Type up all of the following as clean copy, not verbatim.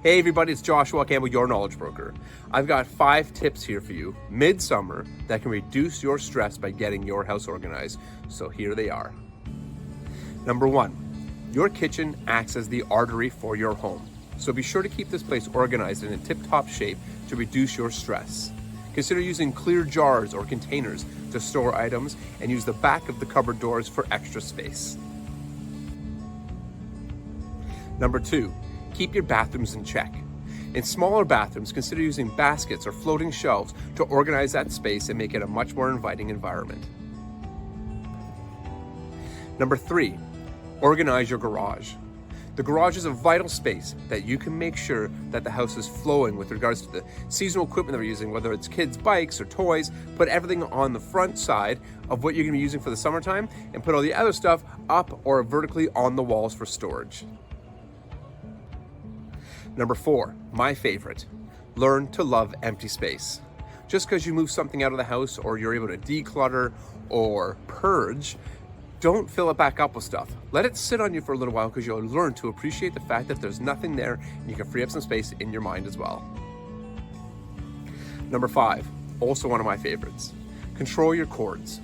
Hey everybody, it's Joshua Campbell, your knowledge broker. I've got 5 tips here for you midsummer that can reduce your stress by getting your house organized. So here they are. Number 1, your kitchen acts as the artery for your home. So be sure to keep this place organized in a tip-top shape to reduce your stress. Consider using clear jars or containers to store items and use the back of the cupboard doors for extra space. Number 2, keep your bathrooms in check. In smaller bathrooms, consider using baskets or floating shelves to organize that space and make it a much more inviting environment. Number 3, organize your garage. The garage is a vital space that you can make sure that the house is flowing with regards to the seasonal equipment that we're using, whether it's kids' bikes or toys. Put everything on the front side of what you're going to be using for the summertime and put all the other stuff up or vertically on the walls for storage. Number 4, my favorite, learn to love empty space. Just because you move something out of the house or you're able to declutter or purge, don't fill it back up with stuff. Let it sit on you for a little while because you'll learn to appreciate the fact that there's nothing there and you can free up some space in your mind as well. Number 5, also one of my favorites, control your cords.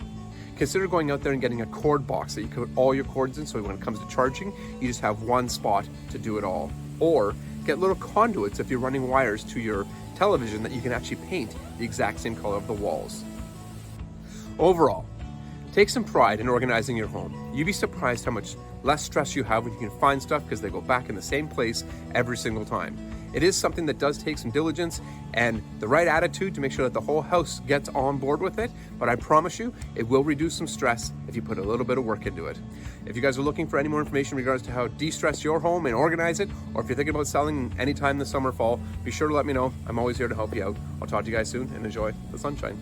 Consider going out there and getting a cord box that you can put all your cords in so when it comes to charging, you just have one spot to do it all. Or get little conduits if you're running wires to your television that you can actually paint the exact same color of the walls. Overall, take some pride in organizing your home. You'd be surprised how much less stress you have when you can find stuff because they go back in the same place every single time. It is something that does take some diligence and the right attitude to make sure that the whole house gets on board with it, but I promise you, it will reduce some stress if you put a little bit of work into it. If you guys are looking for any more information in regards to how to de-stress your home and organize it, or if you're thinking about selling anytime this summer, fall, be sure to let me know. I'm always here to help you out. I'll talk to you guys soon and enjoy the sunshine.